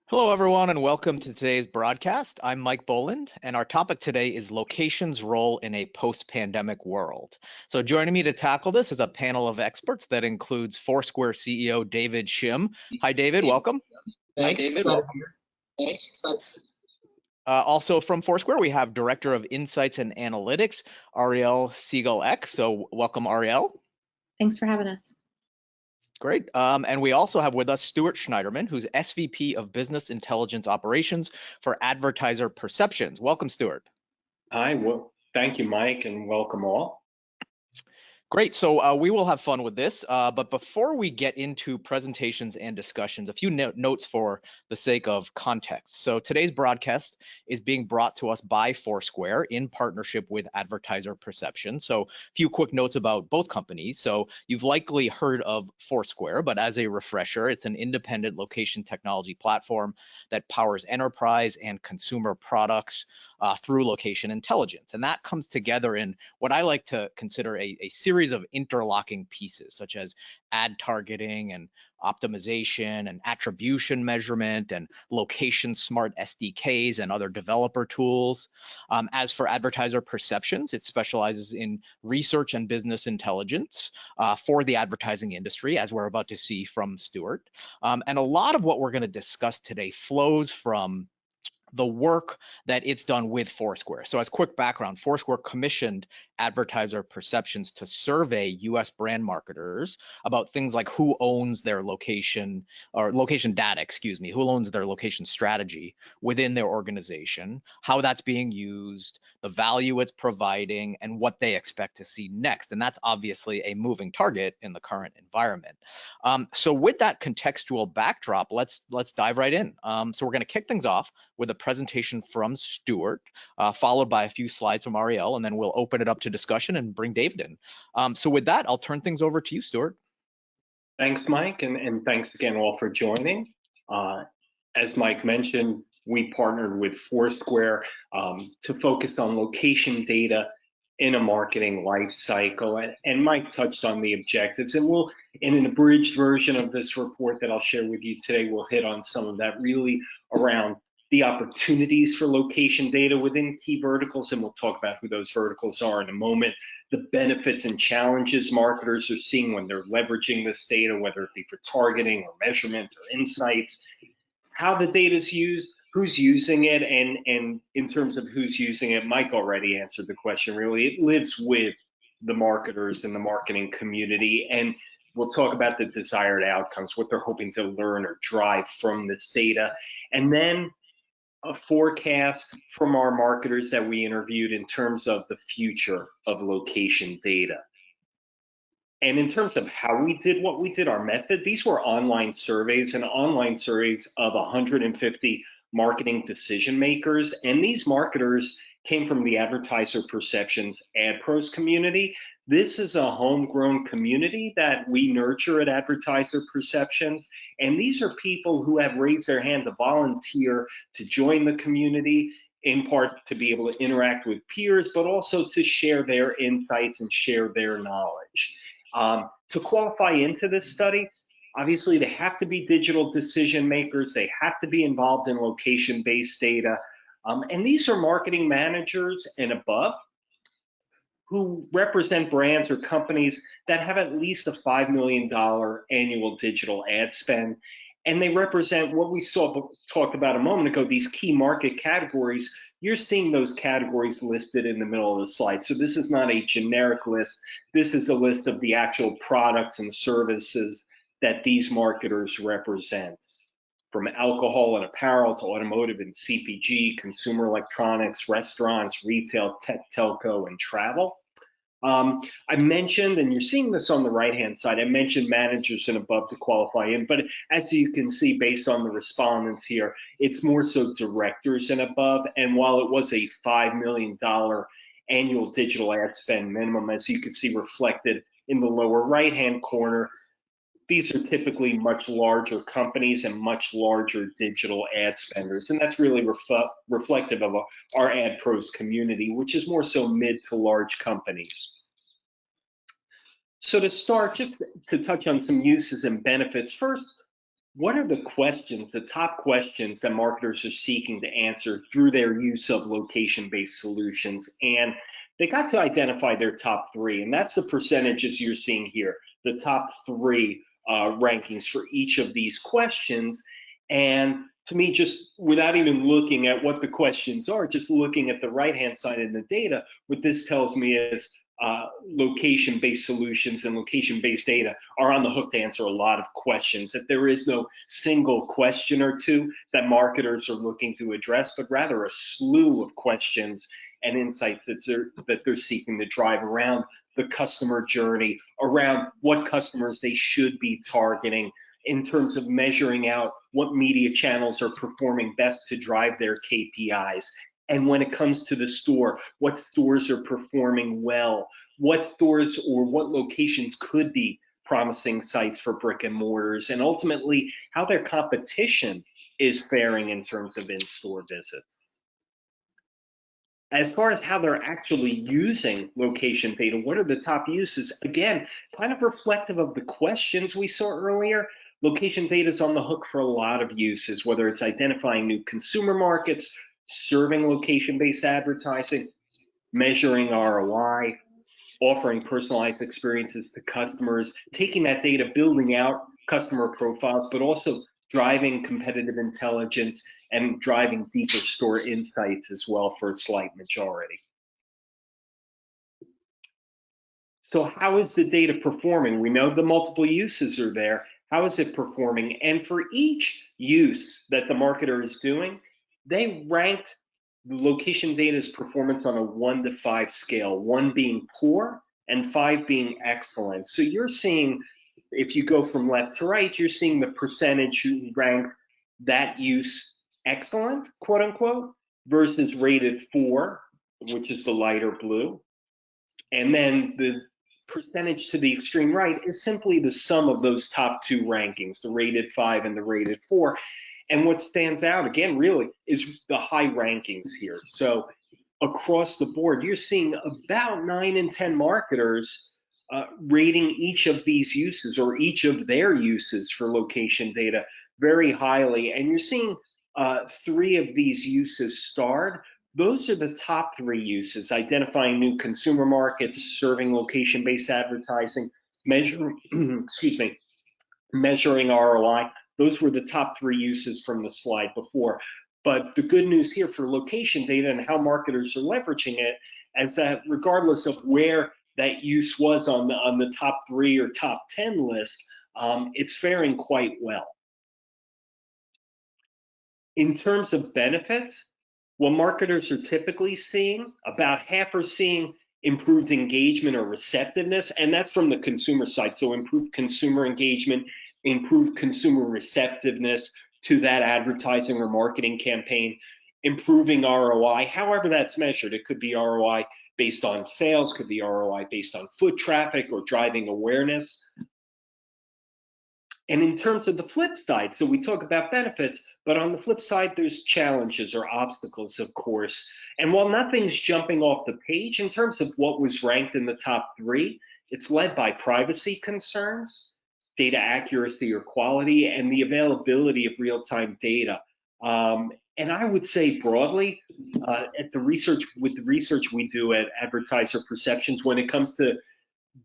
Hello, everyone, and welcome to today's broadcast. I'm Mike Boland, and our topic today is location's role in a post-pandemic world. So joining me to tackle this is a panel of experts that includes Foursquare CEO David Shim. Hi, David. Welcome. Thanks. Also from Foursquare, we have Director of Insights and Analytics, Ariel Siegel-Eck. So welcome, Ariel. Thanks for having us. Great. And we also have with us Stuart Schneiderman, who's SVP of Business Intelligence Operations for Advertiser Perceptions. Welcome, Stuart. Hi, well, thank you, Mike, and welcome all. Great. So we will have fun with this. But before we get into presentations and discussions, a few notes for the sake of context. So today's broadcast is being brought to us by Foursquare in partnership with Advertiser Perception. So a few quick notes about both companies. So you've likely heard of Foursquare, but as a refresher, it's an independent location technology platform that powers enterprise and consumer products through location intelligence. And that comes together in what I like to consider a series of interlocking pieces, such as ad targeting and optimization and attribution measurement and location smart SDKs and other developer tools. As for Advertiser Perceptions, it specializes in research and business intelligence for the advertising industry, as we're about to see from Stuart. And a lot of what we're going to discuss today flows from the work that it's done with Foursquare. So as quick background, Foursquare commissioned Advertiser Perceptions to survey US brand marketers about things like who owns their location or location data, who owns their location strategy within their organization, how that's being used, the value it's providing, and what they expect to see next. And that's obviously a moving target in the current environment. So with that contextual backdrop, let's dive right in. So we're going to kick things off with a presentation from Stuart, followed by a few slides from Ariel, and then we'll open it up to discussion and bring David in. So with that, I'll turn things over to you, Stuart. Thanks, Mike, and thanks again all for joining. As Mike mentioned, we partnered with Foursquare to focus on location data in a marketing life cycle. And Mike touched on the objectives, and we'll, in an abridged version of this report that I'll share with you today, we'll hit on some of that really around the opportunities for location data within key verticals, and we'll talk about who those verticals are in a moment, the benefits and challenges marketers are seeing when they're leveraging this data, whether it be for targeting or measurement or insights, how the data is used, who's using it, and in terms of who's using it, Mike already answered the question, really. It lives with the marketers and the marketing community, and we'll talk about the desired outcomes, what they're hoping to learn or drive from this data, and then a forecast from our marketers that we interviewed in terms of the future of location data. And in terms of how we did what we did, our method, these were online surveys of 150 marketing decision makers. And these marketers came from the Advertiser Perceptions Ad Pros community. This is a homegrown community that we nurture at Advertiser Perceptions. And these are people who have raised their hand to volunteer to join the community, in part to be able to interact with peers, but also to share their insights and share their knowledge. To qualify into this study, obviously they have to be digital decision makers, they have to be involved in location-based data, and these are marketing managers and above who represent brands or companies that have at least a $5 million annual digital ad spend. And they represent what we talked about a moment ago, these key market categories. You're seeing those categories listed in the middle of the slide. So this is not a generic list. This is a list of the actual products and services that these marketers represent, from alcohol and apparel to automotive and CPG, consumer electronics, restaurants, retail, tech, telco, and travel. I mentioned, and you're seeing this on the right-hand side, I mentioned managers and above to qualify in, but as you can see, based on the respondents here, it's more so directors and above. And while it was a $5 million annual digital ad spend minimum, as you can see reflected in the lower right-hand corner, these are typically much larger companies and much larger digital ad spenders. And that's really reflective of our ad pros community, which is more so mid to large companies. So to start, just to touch on some uses and benefits. First, what are the questions, the top questions that marketers are seeking to answer through their use of location-based solutions? And they got to identify their top three, and that's the percentages you're seeing here, the top three rankings for each of these questions. And to me, just without even looking at what the questions are, just looking at the right-hand side of the data, what this tells me is location-based solutions and location-based data are on the hook to answer a lot of questions, that there is no single question or two that marketers are looking to address, but rather a slew of questions and insights that they're seeking to drive around the customer journey, around what customers they should be targeting in terms of measuring out what media channels are performing best to drive their KPIs. And when it comes to the store, what stores are performing well, what stores or what locations could be promising sites for brick and mortars, and ultimately how their competition is faring in terms of in-store visits. As far as how they're actually using location data, what are the top uses? Again, kind of reflective of the questions we saw earlier. Location data is on the hook for a lot of uses, whether it's identifying new consumer markets, serving location-based advertising, measuring ROI, offering personalized experiences to customers, taking that data, building out customer profiles, but also driving competitive intelligence and driving deeper store insights as well for a slight majority. So how is the data performing? We know the multiple uses are there. How is it performing? And for each use that the marketer is doing, they ranked the location data's performance on a 1 to 5 scale, 1 being poor and 5 being excellent. So you're seeing, if you go from left to right, you're seeing the percentage who ranked that use excellent, quote unquote, versus rated 4, which is the lighter blue. And then the percentage to the extreme right is simply the sum of those top two rankings, the rated 5 and the rated 4. And what stands out, again, really, is the high rankings here. So across the board, you're seeing about 9 in 10 marketers rating each of these uses or each of their uses for location data very highly. And you're seeing 3 of these uses starred. Those are the top 3 uses: identifying new consumer markets, serving location-based advertising, measuring, measuring ROI. Those were the top 3 uses from the slide before. But the good news here for location data and how marketers are leveraging it is that regardless of where that use was on the top 3 or top 10 list, it's faring quite well. In terms of benefits, what marketers are typically seeing, about half are seeing improved engagement or receptiveness, and that's from the consumer side. So improved consumer engagement, improved consumer receptiveness to that advertising or marketing campaign, improving ROI, however that's measured. It could be ROI based on sales, could be ROI based on foot traffic or driving awareness. And in terms of the flip side, so we talk about benefits, but on the flip side, there's challenges or obstacles, of course. And while nothing's jumping off the page in terms of what was ranked in the top 3, it's led by privacy concerns, data accuracy or quality, and the availability of real-time data. And I would say broadly, with the research we do at Advertiser Perceptions, when it comes to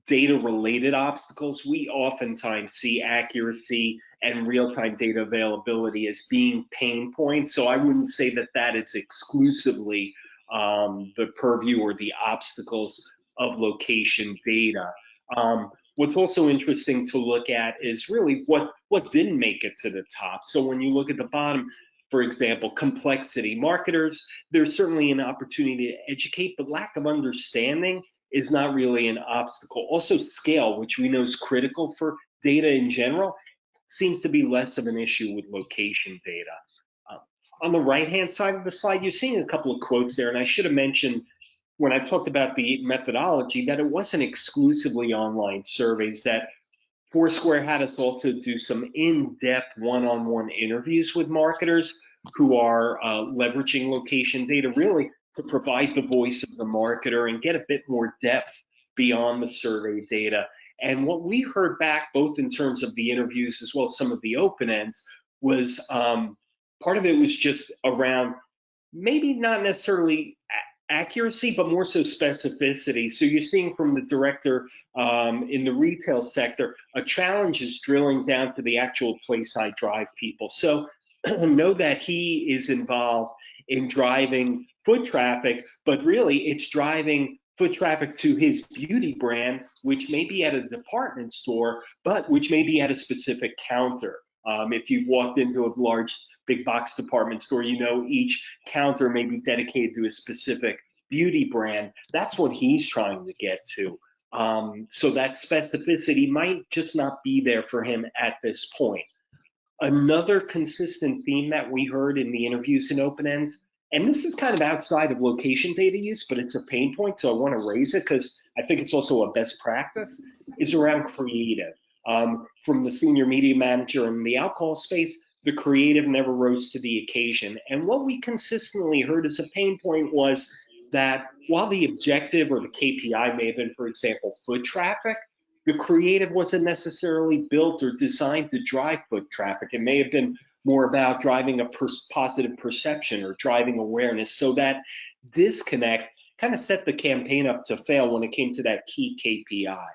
data-related obstacles, we oftentimes see accuracy and real-time data availability as being pain points. So I wouldn't say that that is exclusively the purview or the obstacles of location data. What's also interesting to look at is really what didn't make it to the top. So when you look at the bottom, for example, complexity. Marketers, there's certainly an opportunity to educate, but lack of understanding is not really an obstacle. Also, scale, which we know is critical for data in general, seems to be less of an issue with location data. On the right-hand side of the slide, you're seeing a couple of quotes there, and I should have mentioned when I talked about the methodology that it wasn't exclusively online surveys, that Foursquare had us also do some in-depth one-on-one interviews with marketers who are leveraging location data really to provide the voice of the marketer and get a bit more depth beyond the survey data. And what we heard back, both in terms of the interviews as well as some of the open ends, was part of it was just around maybe not necessarily accuracy, but more so specificity. So you're seeing from the director in the retail sector, a challenge is drilling down to the actual place I drive people. So know that he is involved in driving foot traffic, but really it's driving foot traffic to his beauty brand, which may be at a department store, but which may be at a specific counter. If you've walked into a large big box department store, you know each counter may be dedicated to a specific beauty brand. That's what he's trying to get to. So that specificity might just not be there for him at this point. Another consistent theme that we heard in the interviews and open ends, and this is kind of outside of location data use, but it's a pain point, so I want to raise it because I think it's also a best practice, is around creative. From the senior media manager in the alcohol space, the creative never rose to the occasion. And what we consistently heard as a pain point was that while the objective or the KPI may have been, for example, foot traffic, the creative wasn't necessarily built or designed to drive foot traffic. It may have been more about driving a positive perception or driving awareness. So that disconnect kind of set the campaign up to fail when it came to that key KPI.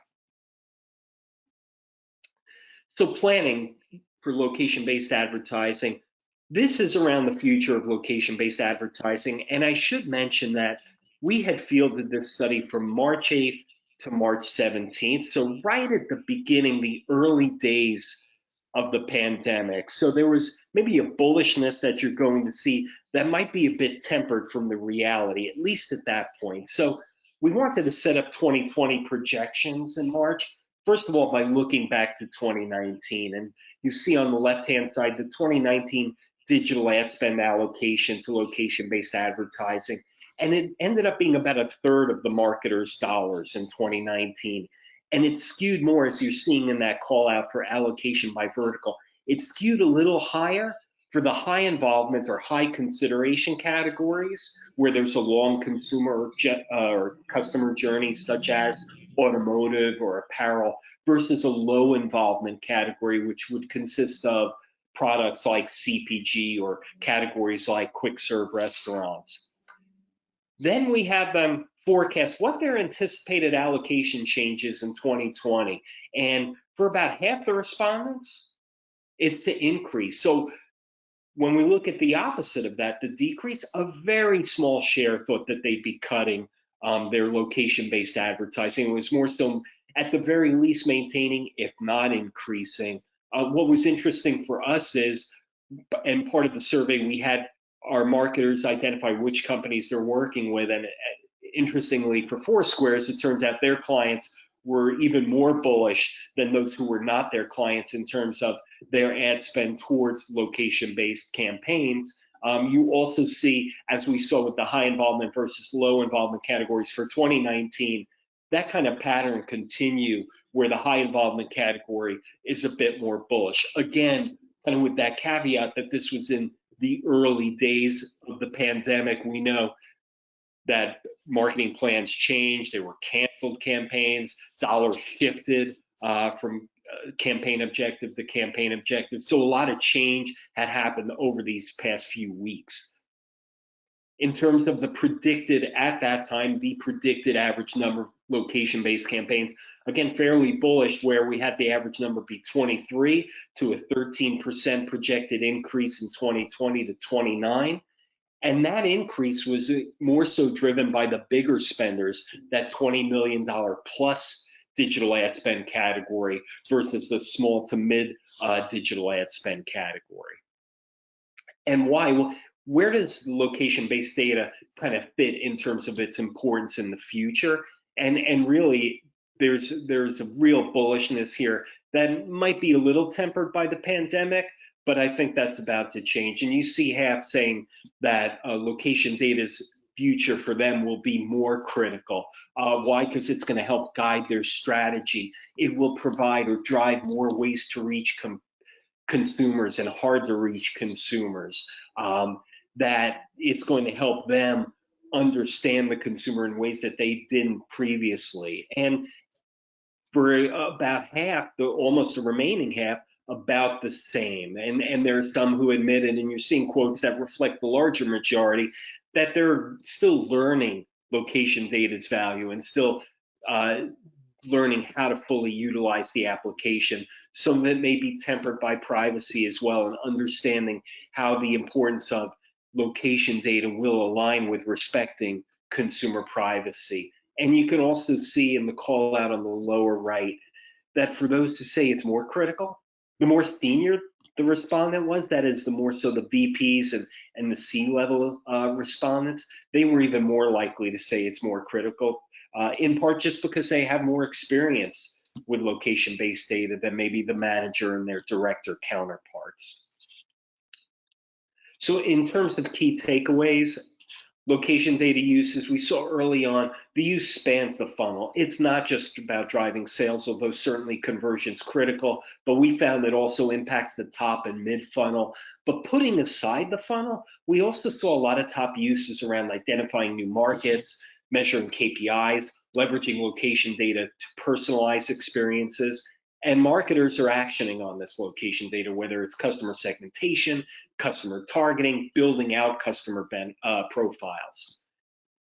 So planning for location-based advertising, this is around the future of location-based advertising. And I should mention that we had fielded this study from March 8th to March 17th. So right at the beginning, the early days of the pandemic. So there was maybe a bullishness that you're going to see that might be a bit tempered from the reality, at least at that point. So we wanted to set up 2020 projections in March. First of all, by looking back to 2019, and you see on the left-hand side the 2019 digital ad spend allocation to location-based advertising, and it ended up being about a third of the marketers' dollars in 2019. And it skewed more, as you're seeing in that call out for allocation by vertical. It skewed a little higher for the high involvement or high consideration categories where there's a long consumer or customer journey, such as automotive or apparel, versus a low involvement category, which would consist of products like CPG or categories like quick serve restaurants. Then we have them forecast what their anticipated allocation changes in 2020. And for about half the respondents, it's the increase. So when we look at the opposite of that, the decrease, a very small share thought that they'd be cutting their location-based advertising. It was more so, at the very least, maintaining, if not increasing. What was interesting for us is, and part of the survey, we had our marketers identify which companies they're working with. And interestingly, for Foursquare's, it turns out their clients were even more bullish than those who were not their clients in terms of their ad spend towards location-based campaigns. You also see, as we saw with the high involvement versus low involvement categories for 2019, that kind of pattern continue where the high involvement category is a bit more bullish. Again, kind of with that caveat that this was in the early days of the pandemic. We know that marketing plans changed, there were canceled campaigns, dollars shifted from campaign objective to campaign objective. So a lot of change had happened over these past few weeks. In terms of the predicted, at that time, the predicted average number of location-based campaigns, again, fairly bullish, where we had the average number be 23 to a 13% projected increase in 2020 to 29. And that increase was more so driven by the bigger spenders, that $20 million plus digital ad spend category versus the small to mid digital ad spend category. And why? Well, where does location-based data kind of fit in terms of its importance in the future? And really, there's a real bullishness here that might be a little tempered by the pandemic, but I think that's about to change. And you see half saying that location data's future for them will be more critical. Why? Because it's going to help guide their strategy. It will provide or drive more ways to reach consumers and hard to reach consumers. That it's going to help them understand the consumer in ways that they didn't previously. And For about half, almost the remaining half, about the same. And there are some who admitted, and you're seeing quotes that reflect the larger majority, that they're still learning location data's value and still uh, learning how to fully utilize the application. Some of it may be tempered by privacy as well, and understanding how the importance of location data will align with respecting consumer privacy. And you can also see in the call out on the lower right that for those who say it's more critical, the more senior the respondent was, that is, the more so the VPs and the C-level respondents, they were even more likely to say it's more critical, in part just because they have more experience with location-based data than maybe the manager and their director counterparts. So in terms of key takeaways, location data use, as we saw early on, the use spans the funnel. It's not just about driving sales, although certainly conversion's critical, but we found it also impacts the top and mid funnel. But putting aside the funnel, we also saw a lot of top uses around identifying new markets, measuring KPIs, leveraging location data to personalize experiences. And marketers are actioning on this location data, whether it's customer segmentation, customer targeting, building out customer profiles.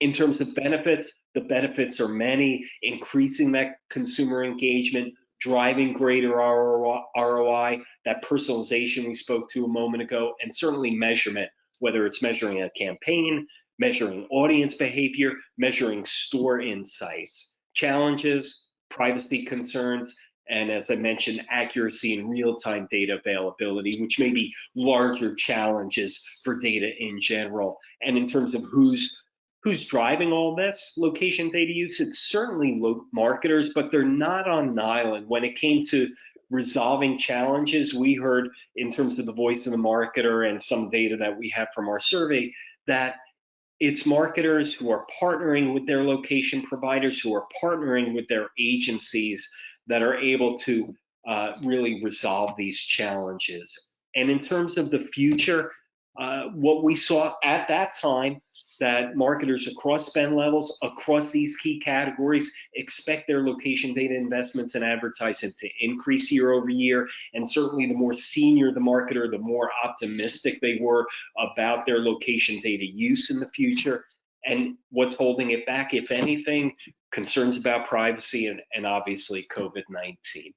In terms of benefits, the benefits are many: increasing that consumer engagement, driving greater ROI, that personalization we spoke to a moment ago, and certainly measurement, whether it's measuring a campaign, measuring audience behavior, measuring store insights. Challenges, privacy concerns, and as I mentioned, accuracy and real-time data availability, which may be larger challenges for data in general. And in terms of who's driving all this location data use, it's certainly marketers, but they're not on an island. When it came to resolving challenges, we heard in terms of the voice of the marketer and some data that we have from our survey that it's marketers who are partnering with their location providers, who are partnering with their agencies, that are able to really resolve these challenges. And in terms of the future, what we saw at that time, that marketers across spend levels, across these key categories, expect their location data investments and advertising to increase year over year. And certainly the more senior the marketer, the more optimistic they were about their location data use in the future. And what's holding it back, if anything, concerns about privacy and obviously COVID-19.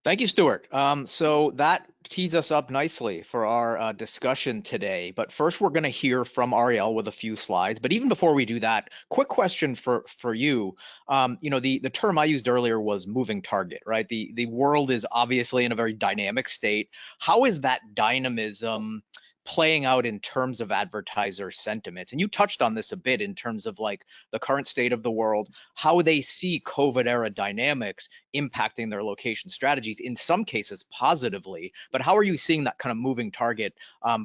Thank you, Stuart. So that tees us up nicely for our discussion today. But first, we're going to hear from Ariel with a few slides. But even before we do that, quick question for you. The term I used earlier was moving target, right? The world is obviously in a very dynamic state. How is that dynamism playing out in terms of advertiser sentiment? And you touched on this a bit in terms of like the current state of the world, how they see COVID era dynamics impacting their location strategies, in some cases positively. But how are you seeing that kind of moving target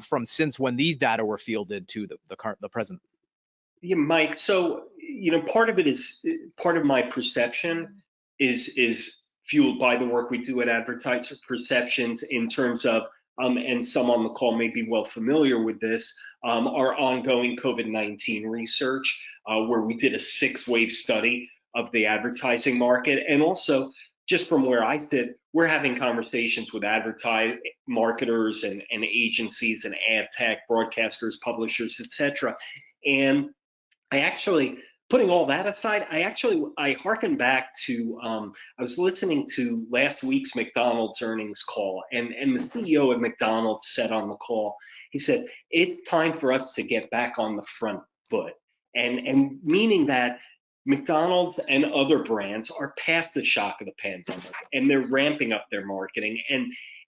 from since when these data were fielded to the present? Yeah, Mike. So, part of my perception is fueled by the work we do at Advertiser Perceptions in terms of, and some on the call may be well familiar with this, our ongoing COVID-19 research, where we did a 6-wave study of the advertising market. And also, just from where I sit, we're having conversations with marketers and agencies and ad tech, broadcasters, publishers, etc. And I actually, putting all that aside, I hearken back to, I was listening to last week's McDonald's earnings call, and the CEO of McDonald's said on the call, he said, it's time for us to get back on the front foot. And meaning that McDonald's and other brands are past the shock of the pandemic and they're ramping up their marketing.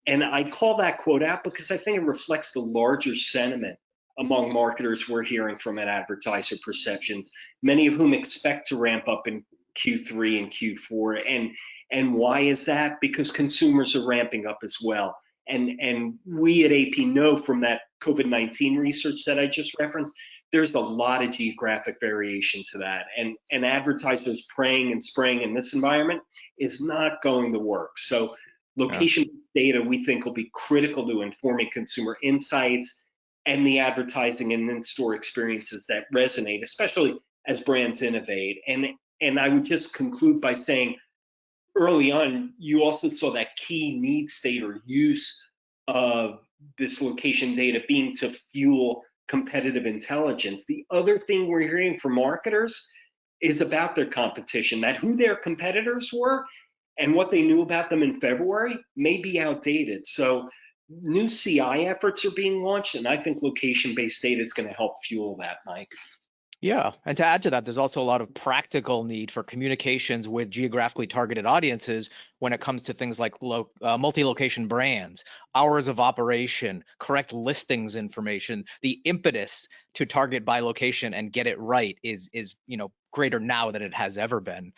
And I call that quote out because I think it reflects the larger sentiment among marketers we're hearing from at Advertiser Perceptions, many of whom expect to ramp up in Q3 and Q4. And why is that? Because consumers are ramping up as well. And we at AP know from that COVID-19 research that I just referenced, there's a lot of geographic variation to that. And advertisers praying and spraying in this environment is not going to work. So location data, we think, will be critical to informing consumer insights and the advertising and in-store experiences that resonate, especially as brands innovate. And And I would just conclude by saying early on, you also saw that key need state or use of this location data being to fuel competitive intelligence. The other thing we're hearing from marketers is about their competition, that who their competitors were and what they knew about them in February may be outdated. So new CI efforts are being launched, and I think location-based data is going to help fuel that, Mike. Yeah, and to add to that, there's also a lot of practical need for communications with geographically targeted audiences when it comes to things like multi-location brands, hours of operation, correct listings information. The impetus to target by location and get it right is greater now than it has ever been.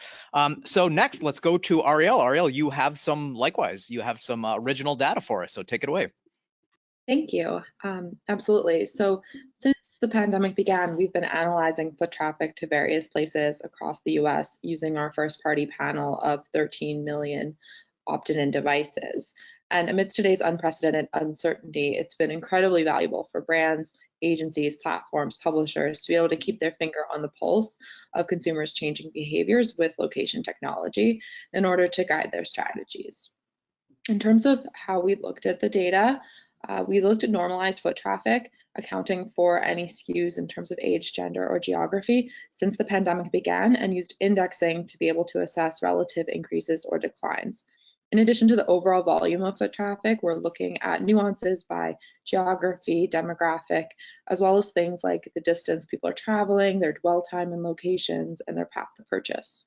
So next, let's go to Ariel. Ariel, you have some original data for us, so take it away. Thank you. Absolutely. So since the pandemic began, we've been analyzing foot traffic to various places across the US using our first party panel of 13 million opt-in devices. And amidst today's unprecedented uncertainty, it's been incredibly valuable for brands, agencies, platforms, publishers to be able to keep their finger on the pulse of consumers' changing behaviors with location technology in order to guide their strategies. In terms of how we looked at the data, we looked at normalized foot traffic, accounting for any skews in terms of age, gender, or geography since the pandemic began, and used indexing to be able to assess relative increases or declines. In addition to the overall volume of foot traffic, we're looking at nuances by geography, demographic, as well as things like the distance people are traveling, their dwell time in locations, and their path to purchase.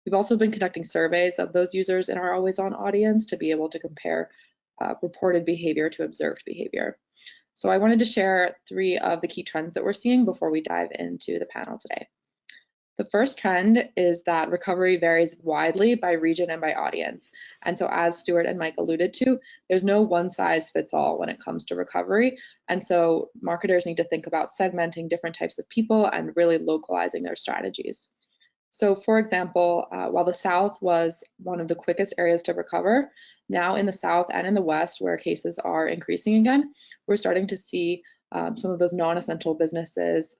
We've also been conducting surveys of those users in our always on audience to be able to compare reported behavior to observed behavior. So I wanted to share 3 of the key trends that we're seeing before we dive into the panel today. The first trend is that recovery varies widely by region and by audience. And so as Stuart and Mike alluded to, there's no one size fits all when it comes to recovery. And so marketers need to think about segmenting different types of people and really localizing their strategies. So for example, while the South was one of the quickest areas to recover, now in the South and in the West, where cases are increasing again, we're starting to see some of those non-essential businesses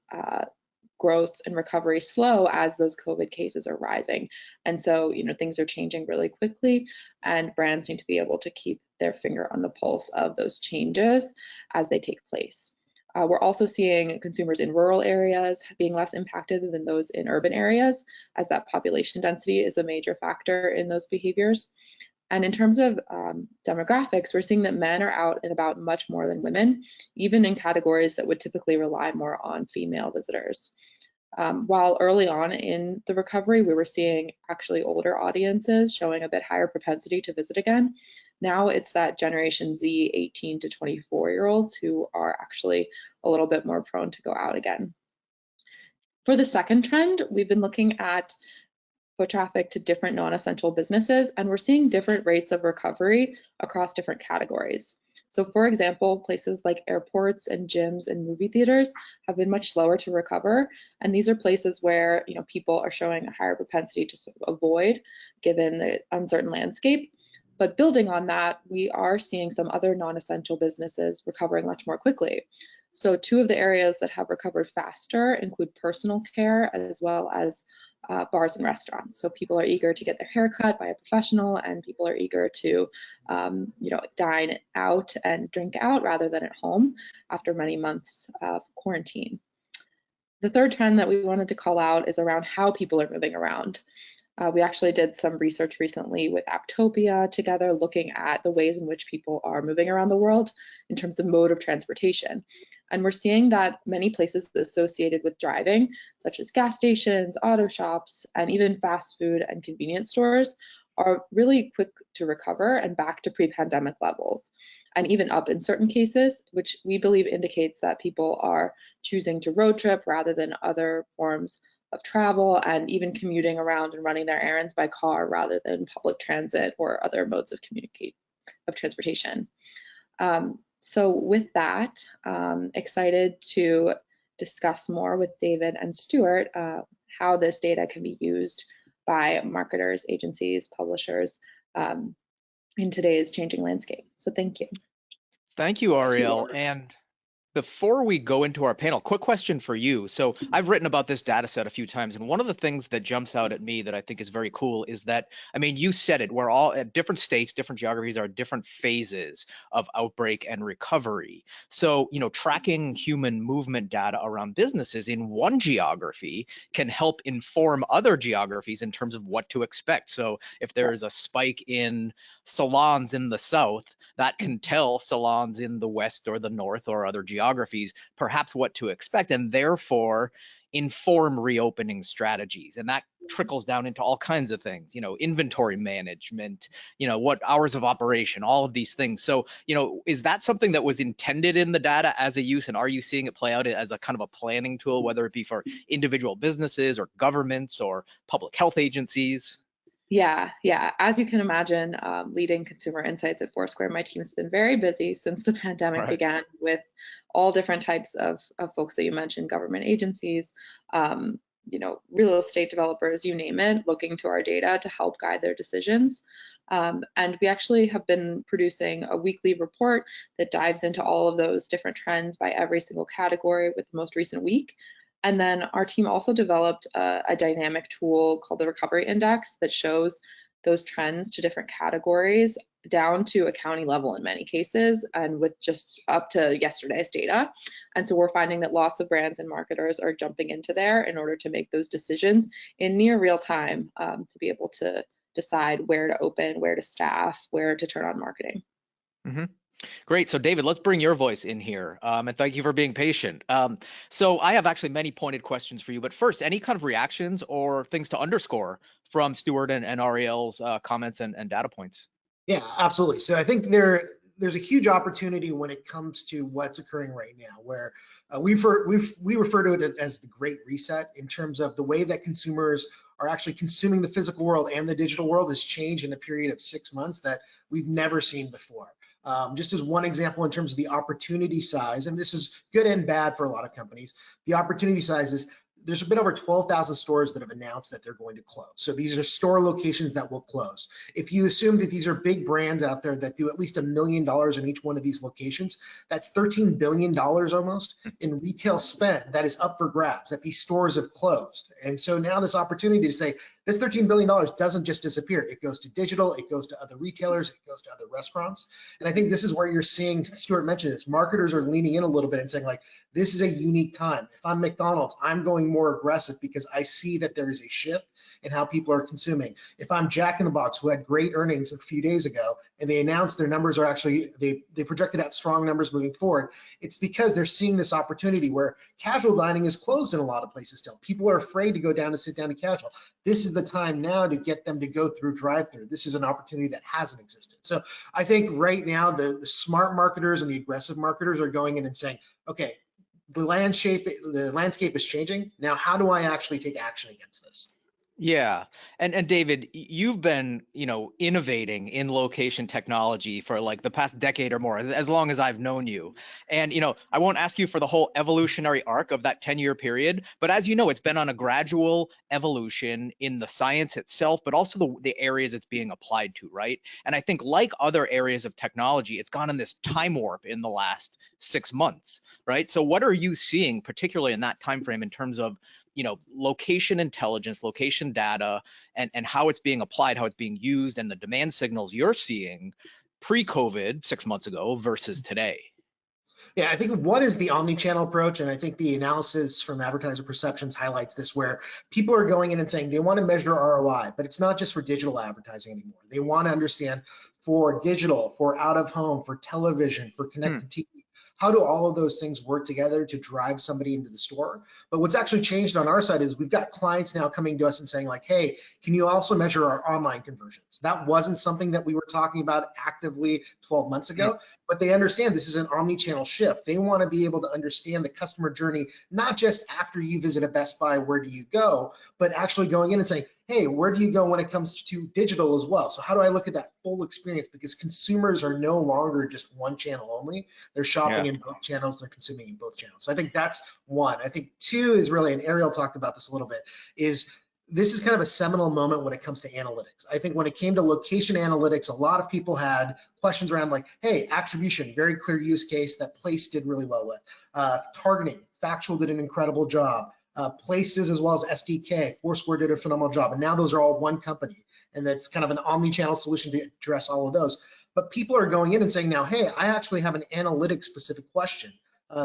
growth and recovery slow as those COVID cases are rising. And so, things are changing really quickly, and brands need to be able to keep their finger on the pulse of those changes as they take place. We're also seeing consumers in rural areas being less impacted than those in urban areas, as that population density is a major factor in those behaviors. And in terms of demographics, we're seeing that men are out and about much more than women, even in categories that would typically rely more on female visitors. While early on in the recovery, we were seeing actually older audiences showing a bit higher propensity to visit again. Now it's that Generation Z 18 to 24-year-olds who are actually a little bit more prone to go out again. For the second trend, we've been looking at foot traffic to different non-essential businesses, and we're seeing different rates of recovery across different categories. So for example, places like airports and gyms and movie theaters have been much slower to recover. And these are places where people are showing a higher propensity to sort of avoid given the uncertain landscape. But building on that, we are seeing some other non-essential businesses recovering much more quickly. So 2 of the areas that have recovered faster include personal care as well as bars and restaurants. So people are eager to get their hair cut by a professional, and people are eager to dine out and drink out rather than at home after many months of quarantine. The third trend that we wanted to call out is around how people are moving around. We actually did some research recently with Apptopia together, looking at the ways in which people are moving around the world in terms of mode of transportation. And we're seeing that many places associated with driving, such as gas stations, auto shops, and even fast food and convenience stores, are really quick to recover and back to pre-pandemic levels, and even up in certain cases, which we believe indicates that people are choosing to road trip rather than other forms of travel, and even commuting around and running their errands by car rather than public transit or other modes of transportation. So with that, excited to discuss more with David and Stuart how this data can be used by marketers, agencies, publishers in today's changing landscape. So thank you. Thank you, Ariel. And Before we go into our panel, quick question for you. So I've written about this data set a few times, and one of the things that jumps out at me that I think is very cool is that, I mean, you said it, we're all at different states, different geographies are different phases of outbreak and recovery. So, tracking human movement data around businesses in one geography can help inform other geographies in terms of what to expect. So if there is a spike in salons in the South, that can tell salons in the West or the North or other geographies perhaps what to expect, and therefore inform reopening strategies. And that trickles down into all kinds of things, inventory management, what hours of operation, all of these things. So, is that something that was intended in the data as a use, and are you seeing it play out as a kind of a planning tool, whether it be for individual businesses or governments or public health agencies? Yeah. As you can imagine, leading consumer insights at Foursquare, my team's been very busy since the pandemic Right. began with all different types of folks that you mentioned, government agencies, real estate developers, you name it, looking to our data to help guide their decisions. And we actually have been producing a weekly report that dives into all of those different trends by every single category with the most recent week. And then our team also developed a dynamic tool called the Recovery Index that shows those trends to different categories down to a county level in many cases, and with just up to yesterday's data. And so we're finding that lots of brands and marketers are jumping into there in order to make those decisions in near real time, to be able to decide where to open, where to staff, where to turn on marketing. Mm-hmm. Great. So David, let's bring your voice in here. And thank you for being patient. So I have actually many pointed questions for you, but first, any kind of reactions or things to underscore from Stuart and Ariel's comments and data points? Yeah, absolutely. So I think there's a huge opportunity when it comes to what's occurring right now, where we refer to it as the Great Reset, in terms of the way that consumers are actually consuming the physical world and the digital world has changed in a period of 6 months that we've never seen before. Just as one example in terms of the opportunity size, and this is good and bad for a lot of companies, the opportunity size is there's been over 12,000 stores that have announced that they're going to close. So these are store locations that will close. If you assume that these are big brands out there that do at least $1 million in each one of these locations, that's $13 billion almost in retail spend that is up for grabs, that these stores have closed. And so now this opportunity to say, this $13 billion doesn't just disappear. It goes to digital, it goes to other retailers, it goes to other restaurants. And I think this is where you're seeing, Stuart mentioned this, marketers are leaning in a little bit and saying, like, this is a unique time. If I'm McDonald's, I'm going more aggressive because I see that there is a shift in how people are consuming. If I'm Jack in the Box, who had great earnings a few days ago, and they announced their numbers are actually, they projected out strong numbers moving forward, it's because they're seeing this opportunity where casual dining is closed in a lot of places still. People are afraid to go down and sit down to casual. This is the time now to get them to go through drive-through. This is an opportunity that hasn't existed. So I think right now the smart marketers and the aggressive marketers are going in and saying, okay, the landscape is changing. Now, how do I actually take action against this? Yeah. And David, you've been, innovating in location technology for like the past decade or more, as long as I've known you. And, I won't ask you for the whole evolutionary arc of that 10-year period, but as you know, it's been on a gradual evolution in the science itself, but also the areas it's being applied to, right? And I think like other areas of technology, it's gone in this time warp in the last 6 months, right? So what are you seeing, particularly in that time frame, in terms of location intelligence, location data, and how it's being applied, how it's being used, and the demand signals you're seeing pre-COVID 6 months ago versus today? Yeah, I think one is the omni-channel approach, and I think the analysis from Advertiser Perceptions highlights this, where people are going in and saying they want to measure ROI, but it's not just for digital advertising anymore. They want to understand for digital, for out of home, for television, for connected TV. How do all of those things work together to drive somebody into the store? But what's actually changed on our side is we've got clients now coming to us and saying, like, hey, can you also measure our online conversions? That wasn't something that we were talking about actively 12 months ago, but they understand this is an omni-channel shift. They want to be able to understand the customer journey, not just after you visit a Best Buy, where do you go, but actually going in and saying, hey, where do you go when it comes to digital as well? So how do I look at that full experience? Because consumers are no longer just one channel only. They're shopping in both channels, they're consuming in both channels. So I think that's one. I think two is really, and Ariel talked about this a little bit, is this is kind of a seminal moment when it comes to analytics. I think when it came to location analytics, a lot of people had questions around like, hey, attribution, very clear use case that Place did really well with. Targeting, Factual did an incredible job. Places as well as SDK, Foursquare did a phenomenal job. And now those are all one company. And that's kind of an omni-channel solution to address all of those. But people are going in and saying now, hey, I actually have an analytics specific question.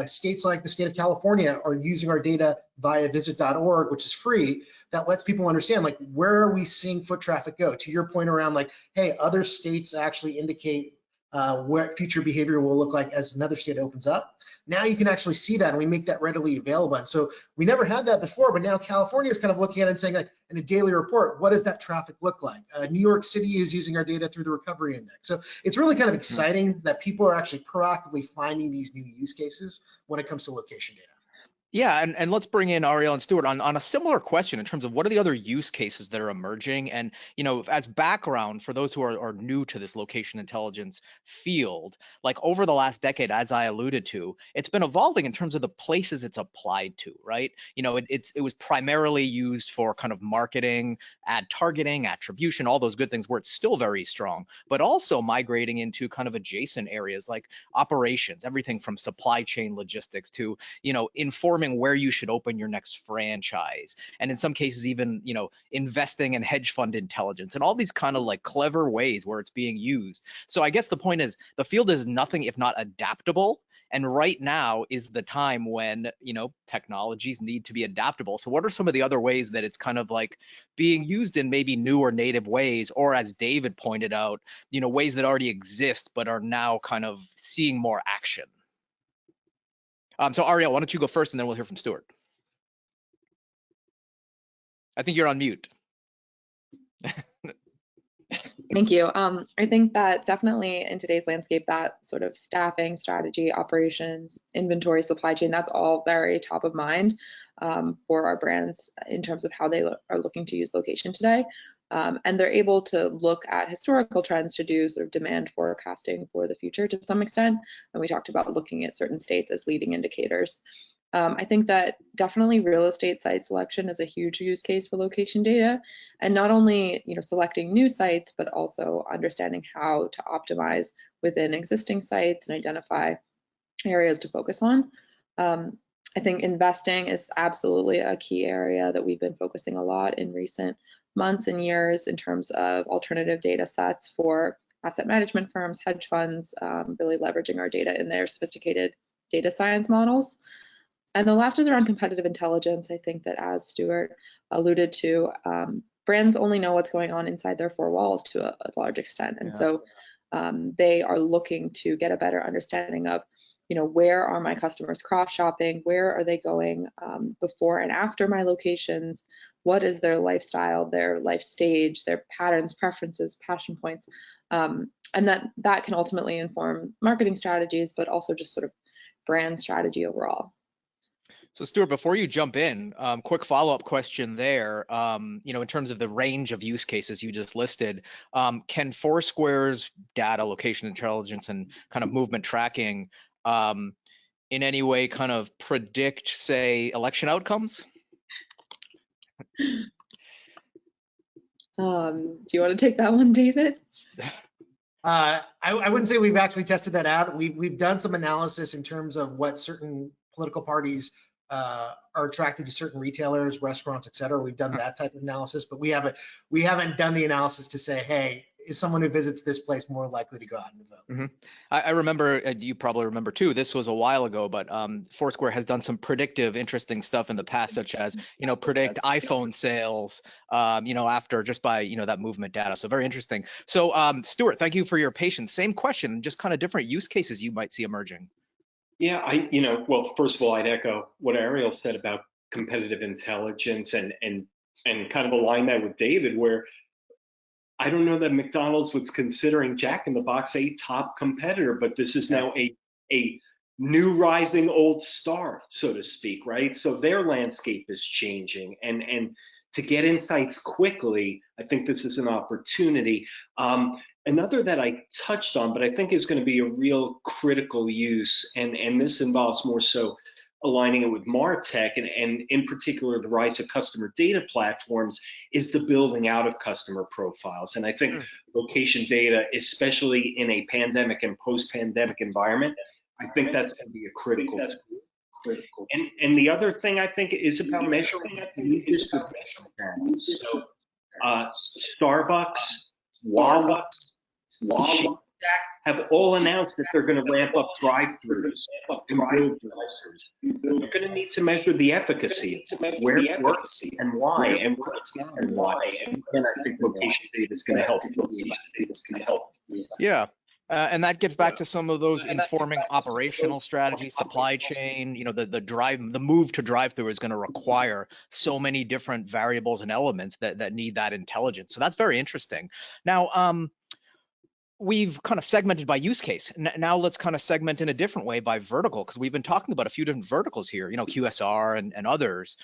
States like the state of California are using our data via visit.org, which is free, that lets people understand like where are we seeing foot traffic go. To your point around like, hey, other states actually indicate what future behavior will look like as another state opens up. Now you can actually see that, and we make that readily available. And so we never had that before, but now California is kind of looking at it and saying, like, in a daily report, what does that traffic look like? New York City is using our data through the recovery index. So it's really kind of exciting that people are actually proactively finding these new use cases when it comes to location data. Yeah, and let's bring in Ariel and Stuart on a similar question in terms of what are the other use cases that are emerging. And, you know, as background for those who are new to this location intelligence field, like over the last decade, as I alluded to, it's been evolving in terms of the places it's applied to, right? You know, it was primarily used for kind of marketing, ad targeting, attribution, all those good things where it's still very strong, but also migrating into kind of adjacent areas like operations, everything from supply chain logistics to, you know, informing where you should open your next franchise, and in some cases even, you know, investing in hedge fund intelligence and all these kind of like clever ways where it's being used. So I guess the point is the field is nothing if not adaptable, and right now is the time when, you know, technologies need to be adaptable. So what are some of the other ways that it's kind of like being used in maybe new or native ways, or as David pointed out, you know, ways that already exist but are now kind of seeing more action? So Ariel, why don't you go first, and then we'll hear from Stuart. I think you're on mute. Thank you. I think that definitely in today's landscape, that sort of staffing, strategy, operations, inventory, supply chain, that's all very top of mind for our brands in terms of how they are looking to use location today. And they're able to look at historical trends to do sort of demand forecasting for the future to some extent. And we talked about looking at certain states as leading indicators. I think that definitely real estate site selection is a huge use case for location data, and not only, you know, selecting new sites, but also understanding how to optimize within existing sites and identify areas to focus on. I think investing is absolutely a key area that we've been focusing a lot in recent months and years in terms of alternative data sets for asset management firms, hedge funds, really leveraging our data in their sophisticated data science models. And the last is around competitive intelligence. I think that, as Stuart alluded to, brands only know what's going on inside their four walls to a large extent. And so they are looking to get a better understanding of, you know, where are my customers cross shopping? Where are they going before and after my locations? What is their lifestyle, their life stage, their patterns, preferences, passion points? And that can ultimately inform marketing strategies, but also just sort of brand strategy overall. So Stuart, before you jump in, quick follow-up question there. You know, in terms of the range of use cases you just listed, can Foursquare's data, location intelligence, and kind of movement tracking in any way kind of predict, say, election outcomes? Do you want to take that one, David? I wouldn't say we've actually tested that out. We've done some analysis in terms of what certain political parties are attracted to certain retailers, restaurants, et cetera. We've done that type of analysis, but we haven't done the analysis to say, hey, is someone who visits this place more likely to go out and vote? Mm-hmm. I remember, and you probably remember too, this was a while ago, but Foursquare has done some predictive, interesting stuff in the past, such as, you know, predict iPhone sales, you know, after just by, you know, that movement data. So very interesting. So Stuart, thank you for your patience. Same question, just kind of different use cases you might see emerging. Yeah, you know, well, first of all, I'd echo what Ariel said about competitive intelligence and kind of align that with David, where I don't know that McDonald's was considering Jack in the Box a top competitor, but this is now a new rising old star, so to speak, right? So their landscape is changing, and to get insights quickly, I think this is an opportunity. Another that I touched on, but I think is going to be a real critical use, and this involves more so aligning it with MarTech, and in particular the rise of customer data platforms, is the building out of customer profiles. And I think location data, especially in a pandemic and post-pandemic environment, I think that's going to be a critical tool. And the other thing I think is about measuring new distribution channels. So Starbucks, Wawa, Shake Shack have all announced that they're going to ramp up drive-throughs and build drive-throughs. You're going to need to measure the efficacy, where it works and why, and where it's not and why. And I think location data is going to help. Yeah. And that gets back to some of those informing operational strategies, supply chain. You know, the move to drive-through is going to require so many different variables and elements that need that intelligence. So that's very interesting. Now, we've kind of segmented by use case. Now let's kind of segment in a different way by vertical, because we've been talking about a few different verticals here, you know, QSR and others.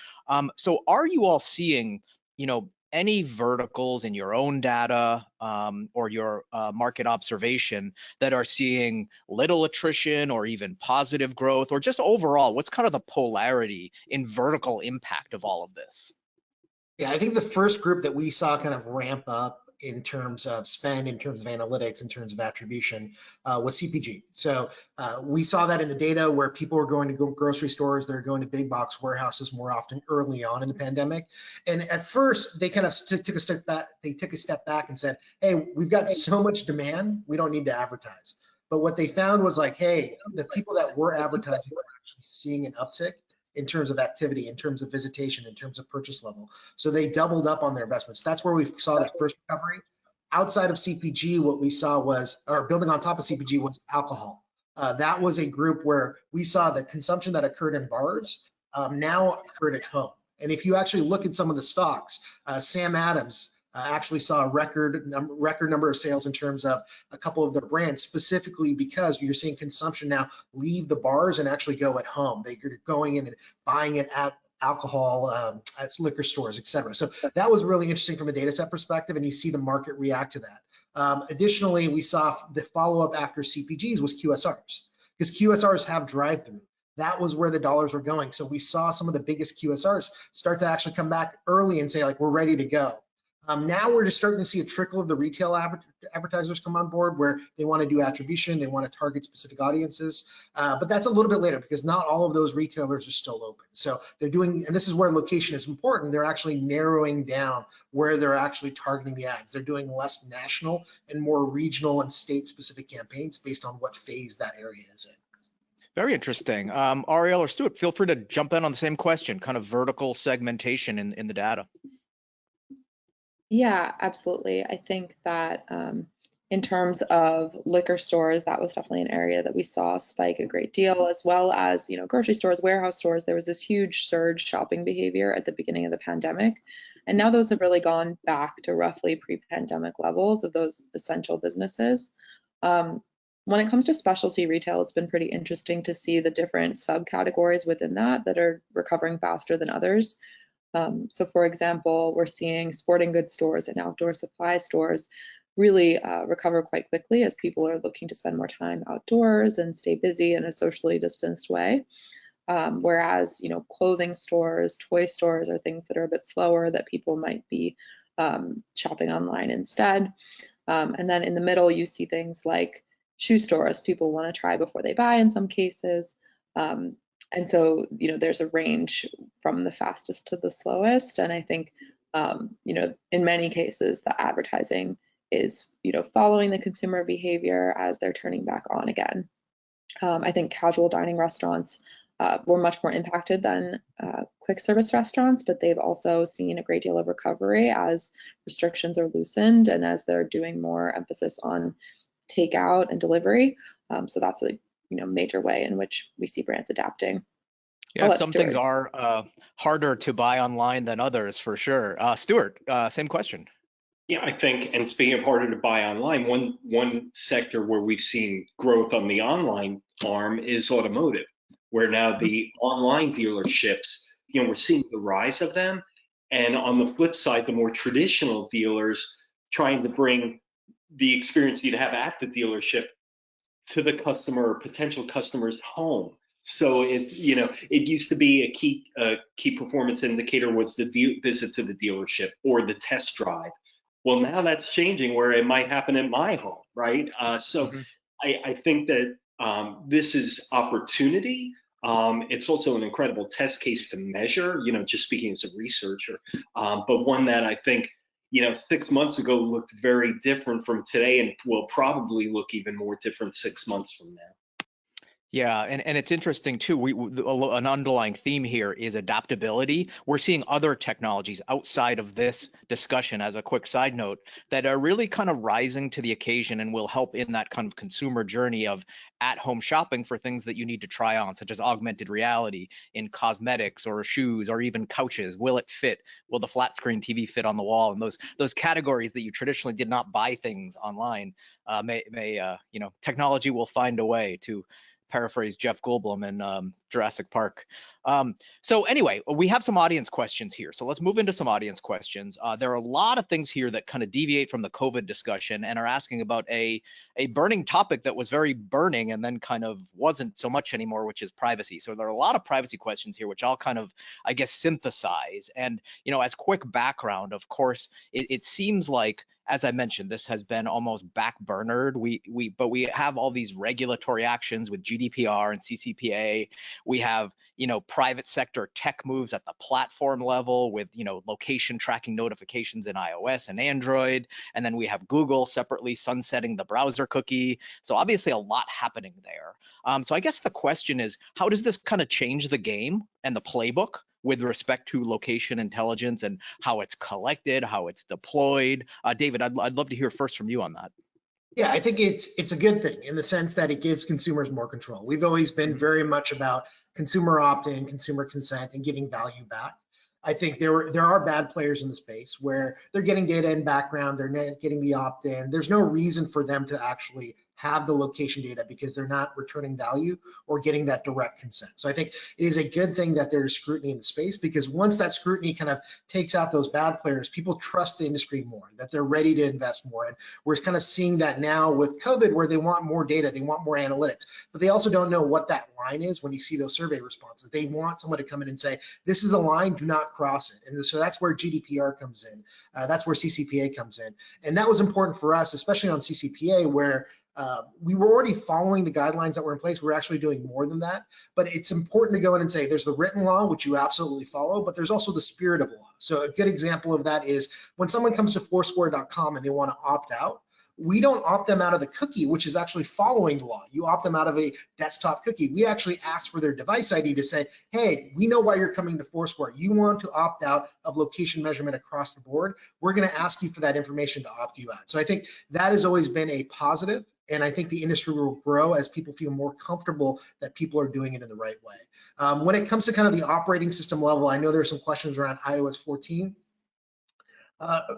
So are you all seeing, you know, any verticals in your own data or your market observation that are seeing little attrition or even positive growth, or just overall, what's kind of the polarity in vertical impact of all of this? Yeah, I think the first group that we saw kind of ramp up in terms of spend, in terms of analytics, in terms of attribution, was CPG. So we saw that in the data where people were going to grocery stores, they're going to big box warehouses more often early on in the pandemic. And at first, they kind of took a step back. They took a step back and said, "Hey, we've got so much demand, we don't need to advertise." But what they found was like, "Hey, the people that were advertising were actually seeing an uptick in terms of activity, in terms of visitation, in terms of purchase level." So they doubled up on their investments. That's where we saw that first recovery. Outside of CPG, what we saw was, or building on top of CPG, was alcohol. That was a group where we saw the consumption that occurred in bars now occurred at home. And if you actually look at some of the stocks, Sam Adams actually saw a record number of sales in terms of a couple of their brands, specifically because you're seeing consumption now leave the bars and actually go at home. They're going in and buying it at alcohol, at liquor stores, et cetera. So that was really interesting from a data set perspective, and you see the market react to that. Additionally, we saw the follow-up after CPGs was QSRs, because QSRs have drive-through. That was where the dollars were going. So we saw some of the biggest QSRs start to actually come back early and say, like, we're ready to go. Now we're just starting to see a trickle of the retail advertisers come on board where they want to do attribution, they want to target specific audiences, but that's a little bit later because not all of those retailers are still open. So they're doing, and this is where location is important, they're actually narrowing down where they're actually targeting the ads. They're doing less national and more regional and state-specific campaigns based on what phase that area is in. Very interesting. Ariel or Stuart, feel free to jump in on the same question, kind of vertical segmentation in the data. Yeah, absolutely. I think that in terms of liquor stores, that was definitely an area that we saw spike a great deal, as well as, you know, grocery stores, warehouse stores. There was this huge surge shopping behavior at the beginning of the pandemic. And now those have really gone back to roughly pre-pandemic levels of those essential businesses. When it comes to specialty retail, it's been pretty interesting to see the different subcategories within that are recovering faster than others. So for example, we're seeing sporting goods stores and outdoor supply stores really recover quite quickly as people are looking to spend more time outdoors and stay busy in a socially distanced way. Whereas, you know, clothing stores, toy stores are things that are a bit slower that people might be shopping online instead. And then in the middle, you see things like shoe stores. People want to try before they buy in some cases. And so, you know, there's a range from the fastest to the slowest. And I think, you know, in many cases, the advertising is, you know, following the consumer behavior as they're turning back on again. I think casual dining restaurants were much more impacted than quick service restaurants, but they've also seen a great deal of recovery as restrictions are loosened and as they're doing more emphasis on takeout and delivery. So that's a major way in which we see brands adapting. Yeah, some things are harder to buy online than others, for sure. Stuart, same question. Yeah, I think, and speaking of harder to buy online, one sector where we've seen growth on the online arm is automotive, where now the online dealerships, we're seeing the rise of them. And on the flip side, the more traditional dealers trying to bring the experience you'd have at the dealership to the customer or potential customer's home. So it used to be a key performance indicator was the visit to the dealership or the test drive. Well, now that's changing where it might happen in my home, right? So Mhm. I think that this is opportunity. It's also an incredible test case to measure, just speaking as a researcher, but one that I think, 6 months ago looked very different from today and will probably look even more different 6 months from now. Yeah, and it's interesting too. An underlying theme here is adaptability. We're seeing other technologies outside of this discussion, as a quick side note, that are really kind of rising to the occasion and will help in that kind of consumer journey of at-home shopping for things that you need to try on, such as augmented reality in cosmetics or shoes or even couches. Will it fit? Will the flat screen TV fit on the wall? And those categories that you traditionally did not buy things online, technology will find a way to paraphrase Jeff Goldblum in Jurassic Park. So anyway, we have some audience questions here. So let's move into some audience questions. There are a lot of things here that kind of deviate from the COVID discussion and are asking about a burning topic that was very burning and then kind of wasn't so much anymore, which is privacy. So there are a lot of privacy questions here, which I'll kind of, I guess, synthesize. And, as quick background, of course, it seems like, as I mentioned, this has been almost backburnered. But we have all these regulatory actions with GDPR and CCPA. We have, private sector tech moves at the platform level with, location tracking notifications in iOS and Android. And then we have Google separately sunsetting the browser cookie. So obviously a lot happening there. So I guess the question is, how does this kind of change the game and the playbook with respect to location intelligence and how it's collected, how it's deployed? David, I'd love to hear first from you on that. Yeah, I think it's a good thing in the sense that it gives consumers more control. We've always been very much about consumer opt-in, consumer consent, and getting value back. I think there are bad players in the space where they're getting data in background, they're not getting the opt-in. There's no reason for them to actually have the location data because they're not returning value or getting that direct consent. So I think it is a good thing that there's scrutiny in the space, because once that scrutiny kind of takes out those bad players, people trust the industry more, that they're ready to invest more. And we're kind of seeing that now with COVID, where they want more data, they want more analytics, but they also don't know what that line is. When you see those survey responses, they want someone to come in and say, this is a line, do not cross it. And so that's where GDPR comes in. That's where CCPA comes in. And that was important for us, especially on CCPA, where we were already following the guidelines that were in place. We're actually doing more than that, but it's important to go in and say there's the written law, which you absolutely follow, but there's also the spirit of law. So a good example of that is when someone comes to Foursquare.com and they want to opt out, we don't opt them out of the cookie, which is actually following the law. You opt them out of a desktop cookie. We actually ask for their device ID to say, hey, we know why you're coming to Foursquare. You want to opt out of location measurement across the board. We're going to ask you for that information to opt you out. So I think that has always been a positive. And I think the industry will grow as people feel more comfortable that people are doing it in the right way. When it comes to kind of the operating system level, I know there's some questions around iOS 14.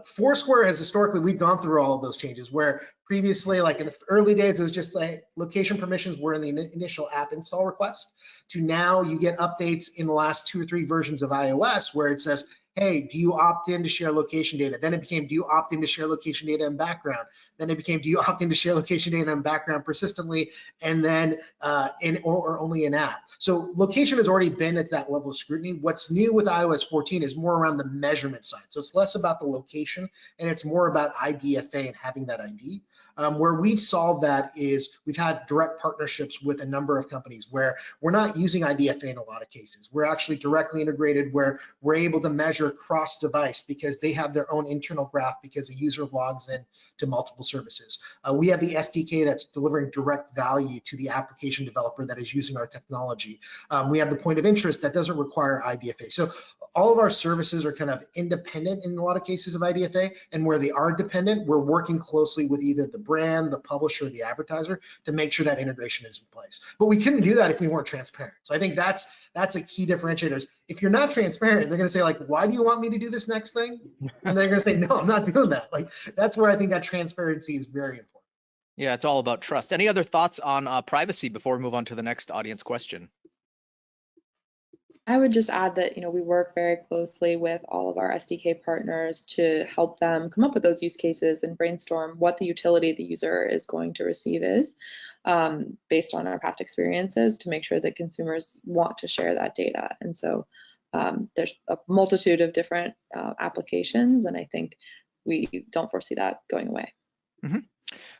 Foursquare has historically, we've gone through all of those changes where previously, like in the early days, it was just like location permissions were in the initial app install request, to now you get updates in the last 2 or 3 versions of iOS where it says, hey, do you opt in to share location data? Then it became, do you opt in to share location data in background? Then it became, do you opt in to share location data in background persistently? And then or only in app. So location has already been at that level of scrutiny. What's new with iOS 14 is more around the measurement side. So it's less about the location and it's more about IDFA and having that ID. Where we've solved that is we've had direct partnerships with a number of companies where we're not using IDFA in a lot of cases. We're actually directly integrated where we're able to measure cross device because they have their own internal graph because a user logs in to multiple services. We have the SDK that's delivering direct value to the application developer that is using our technology. We have the point of interest that doesn't require IDFA. So all of our services are kind of independent in a lot of cases of IDFA, and where they are dependent, we're working closely with either the brand, the publisher, or the advertiser to make sure that integration is in place. But we couldn't do that if we weren't transparent. So I think that's a key differentiator. If you're not transparent, they're going to say like, why do you want me to do this next thing? And they're going to say, no, I'm not doing that. Like, that's where I think that transparency is very important. Yeah, it's all about trust. Any other thoughts on privacy before we move on to the next audience question? I would just add that, we work very closely with all of our SDK partners to help them come up with those use cases and brainstorm what the utility the user is going to receive is. based on our past experiences to make sure that consumers want to share that data. And so there's a multitude of different applications, and I think we don't foresee that going away. Mm-hmm.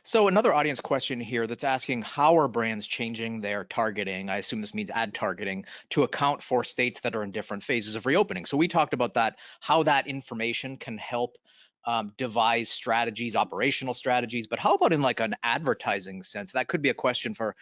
So another audience question here that's asking, how are brands changing their targeting? I assume this means ad targeting to account for states that are in different phases of reopening. So we talked about that, how that information can help devise strategies, operational strategies, but how about in like an advertising sense? That could be a question for,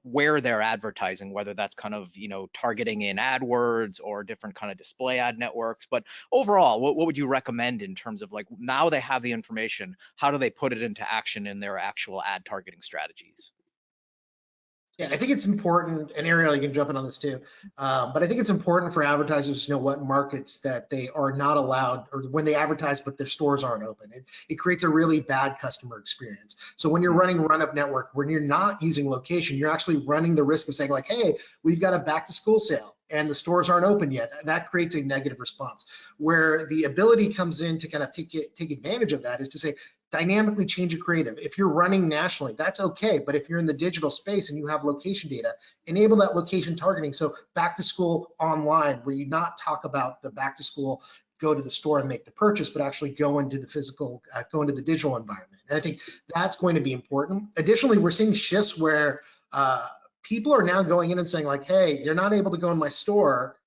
where they're advertising, whether that's kind of, targeting in AdWords or different kind of display ad networks. But overall, what would you recommend in terms of like, now they have the information, how do they put it into action in their actual ad targeting strategies? Yeah, I think it's important, and Ariel, you can jump in on this too, but I think it's important for advertisers to know what markets that they are not allowed, or when they advertise but their stores aren't open. It creates a really bad customer experience. So when you're running run-up network, when you're not using location, you're actually running the risk of saying like, hey, we've got a back to school sale and the stores aren't open yet. That creates a negative response. Where the ability comes in to kind of take advantage of that is to say, dynamically change your creative. If you're running nationally, that's okay. But if you're in the digital space and you have location data, enable that location targeting. So back to school online, where you not talk about the back to school, go to the store and make the purchase, but actually go into the physical, go into the digital environment. And I think that's going to be important. Additionally, we're seeing shifts where people are now going in and saying like, hey, you're not able to go in my store.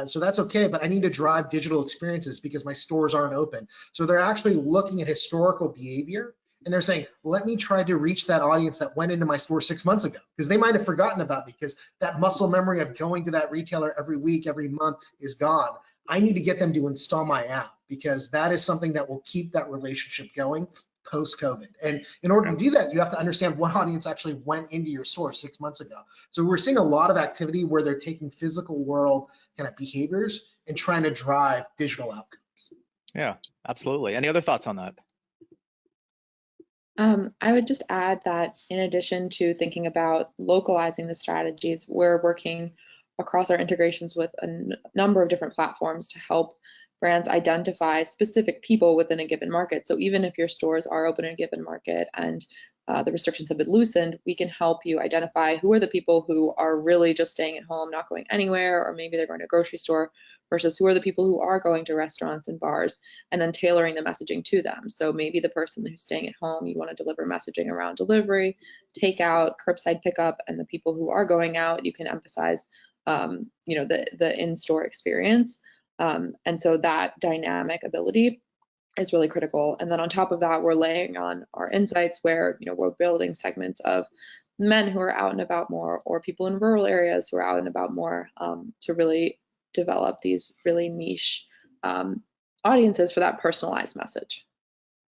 So that's okay, but I need to drive digital experiences because my stores aren't open. So they're actually looking at historical behavior and they're saying, let me try to reach that audience that went into my store 6 months ago, because they might have forgotten about me, because that muscle memory of going to that retailer every week, every month is gone. I need to get them to install my app, because that is something that will keep that relationship going post-COVID. And in order to do that, you have to understand what audience actually went into your store 6 months ago. So we're seeing a lot of activity where they're taking physical world kind of behaviors and trying to drive digital outcomes. Yeah, absolutely. Any other thoughts on that? I would just add that in addition to thinking about localizing the strategies, we're working across our integrations with a number of different platforms to help brands identify specific people within a given market. So even if your stores are open in a given market and the restrictions have been loosened, we can help you identify who are the people who are really just staying at home, not going anywhere, or maybe they're going to a grocery store, versus who are the people who are going to restaurants and bars, and then tailoring the messaging to them. So maybe the person who's staying at home, you want to deliver messaging around delivery, takeout, curbside pickup, and the people who are going out, you can emphasize the in-store experience. And so that dynamic ability is really critical. And then on top of that, we're laying on our insights where, we're building segments of men who are out and about more, or people in rural areas who are out and about more, to really develop these really niche audiences for that personalized message.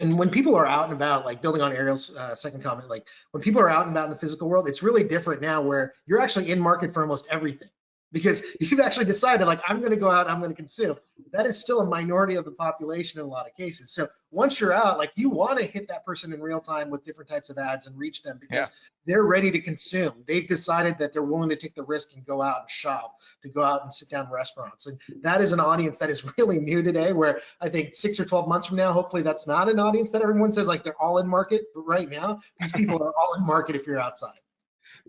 And when people are out and about, like building on Ariel's second comment, like when people are out and about in the physical world, it's really different now where you're actually in market for almost everything, because you've actually decided like, I'm going to go out, I'm going to consume. That is still a minority of the population in a lot of cases. So once you're out, like you want to hit that person in real time with different types of ads and reach them, because they're ready to consume. They've decided that they're willing to take the risk and go out and shop, to go out and sit down in restaurants. And that is an audience that is really new today, where I think 6 or 12 months from now, hopefully that's not an audience that everyone says like they're all in market. But right now, these people are all in market if you're outside.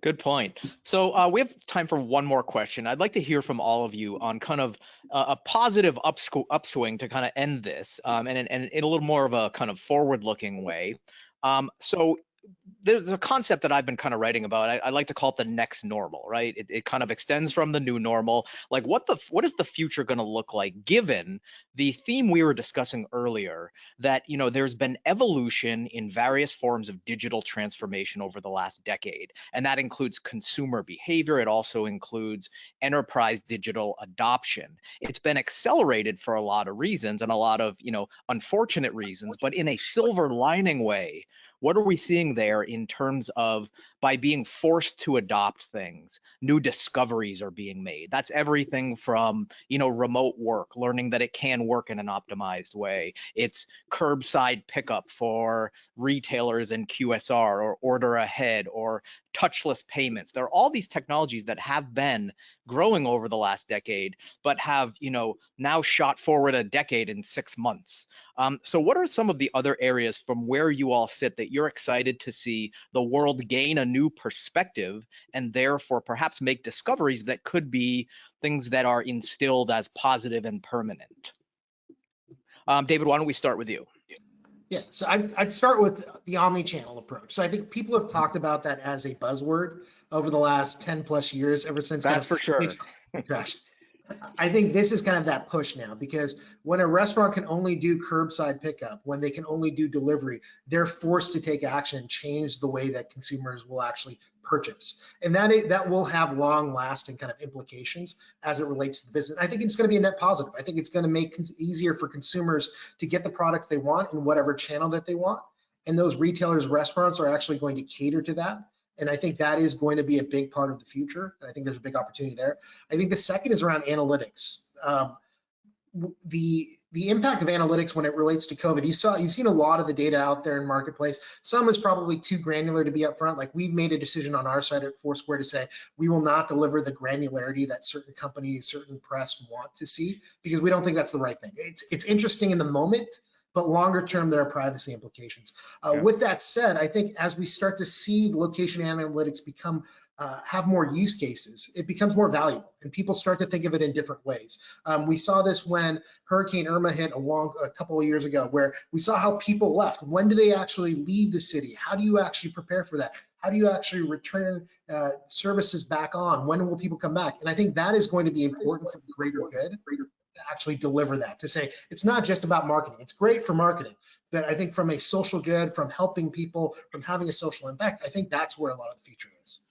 Good point. So we have time for one more question. I'd like to hear from all of you on kind of a positive upswing to kind of end this, and in a little more of a kind of forward-looking way. So there's a concept that I've been kind of writing about. I like to call it the next normal, right? It kind of extends from the new normal. Like what is the future going to look like, given the theme we were discussing earlier, that there's been evolution in various forms of digital transformation over the last decade, and that includes consumer behavior. It also includes enterprise digital adoption. It's been accelerated for a lot of reasons, and a lot of unfortunate reasons, but in a silver lining way. What are we seeing there in terms of, by being forced to adopt things, new discoveries are being made? That's everything from, remote work, learning that it can work in an optimized way. It's curbside pickup for retailers and QSR, or order ahead, or touchless payments. There are all these technologies that have been growing over the last decade, but have, now shot forward a decade in 6 months. So what are some of the other areas from where you all sit that you're excited to see the world gain a new perspective and therefore perhaps make discoveries that could be things that are instilled as positive and permanent. David, why don't we start with you? Yeah, so I'd start with the omni-channel approach. So I think people have talked about that as a buzzword over the last 10 plus years, ever since That's for sure. Gosh, I think this is kind of that push now, because when a restaurant can only do curbside pickup, when they can only do delivery, they're forced to take action and change the way that consumers will actually purchase. And that will have long lasting kind of implications as it relates to the business. I think it's going to be a net positive. I think it's going to make it easier for consumers to get the products they want in whatever channel that they want. And those retailers, restaurants are actually going to cater to that. And I think that is going to be a big part of the future. And I think there's a big opportunity there. I think the second is around analytics. The impact of analytics when it relates to COVID, you've seen a lot of the data out there in marketplace. Some is probably too granular to be upfront. Like, we've made a decision on our side at Foursquare to say we will not deliver the granularity that certain companies, certain press want to see, because we don't think that's the right thing. It's interesting in the moment, but longer term, there are privacy implications. With that said, I think as we start to see location analytics become have more use cases, it becomes more valuable, and people start to think of it in different ways. We saw this when Hurricane Irma hit a couple of years ago, where we saw how people left. When do they actually leave the city? How do you actually prepare for that? How do you actually return services back on? When will people come back? And I think that is going to be important for the greater good to actually deliver that, to say it's not just about marketing. It's great for marketing, but I think from a social good, from helping people, from having a social impact, I think that's where a lot of the future is.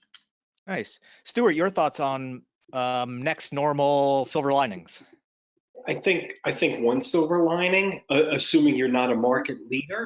Nice. Stuart, your thoughts on next normal silver linings? I think one silver lining, assuming you're not a market leader,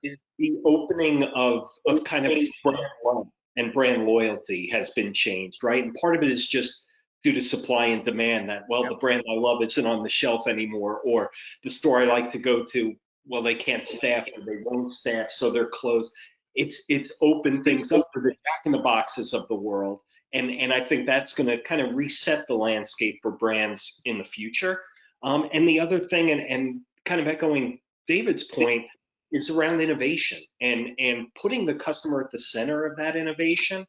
is the opening of kind of brand love and brand loyalty has been changed, right? And part of it is just due to supply and demand, that, well, the brand I love isn't on the shelf anymore, or the store I like to go to, well, they can't staff, or they won't staff, so they're closed. It's opened things up for the Jack in the Boxes of the world. And I think that's going to kind of reset the landscape for brands in the future. And the other thing, and kind of echoing David's point, is around innovation and putting the customer at the center of that innovation.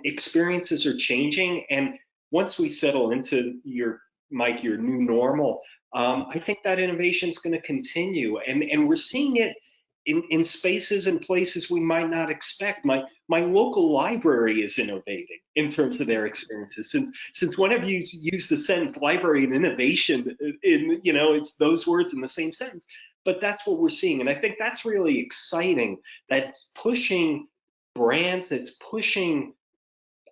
Experiences are changing, and once we settle into your new normal, I think that innovation is going to continue, and we're seeing it in spaces and places we might not expect. My local library is innovating in terms of their experiences. Since whenever you use the sentence library and innovation, it's those words in the same sentence. But that's what we're seeing, and I think that's really exciting. That's pushing brands, that's pushing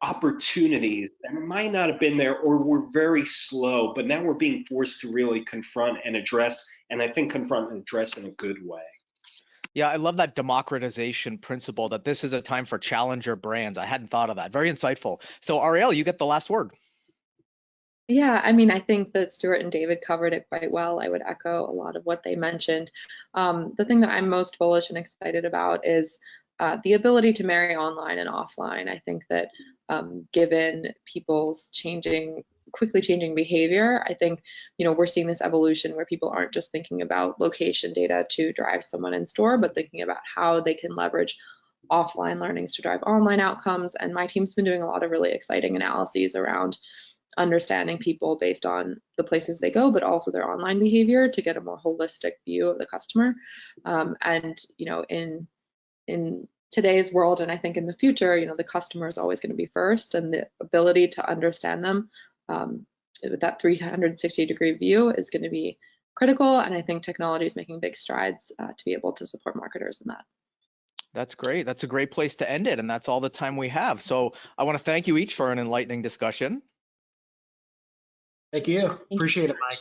opportunities that might not have been there, or were very slow, but now we're being forced to really confront and address, and I think confront and address in a good way. Yeah, I love that democratization principle, that this is a time for challenger brands. I hadn't thought of that. Very insightful. So Ariel, you get the last word. Yeah, I mean, I think that Stuart and David covered it quite well. I would echo a lot of what they mentioned. The thing that I'm most bullish and excited about is the ability to marry online and offline. I think that given people's quickly changing behavior, I think, we're seeing this evolution where people aren't just thinking about location data to drive someone in store, but thinking about how they can leverage offline learnings to drive online outcomes. And my team's been doing a lot of really exciting analyses around understanding people based on the places they go, but also their online behavior, to get a more holistic view of the customer. And in today's world, and I think in the future, the customer is always going to be first, and the ability to understand them with that 360-degree view is going to be critical. And I think technology is making big strides to be able to support marketers in that. That's great. That's a great place to end it, and that's all the time we have. So I want to thank you each for an enlightening discussion. Thank you. Appreciate it, Mike.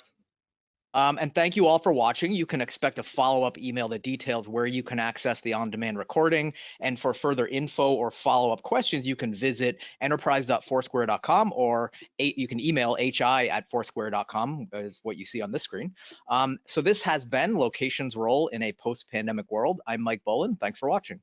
And thank you all for watching. You can expect a follow-up email that details where you can access the on-demand recording. And for further info or follow-up questions, you can visit enterprise.foursquare.com, or you can email hi@foursquare.com, is what you see on this screen. So this has been Location's Role in a Post-Pandemic World. I'm Mike Boland. Thanks for watching.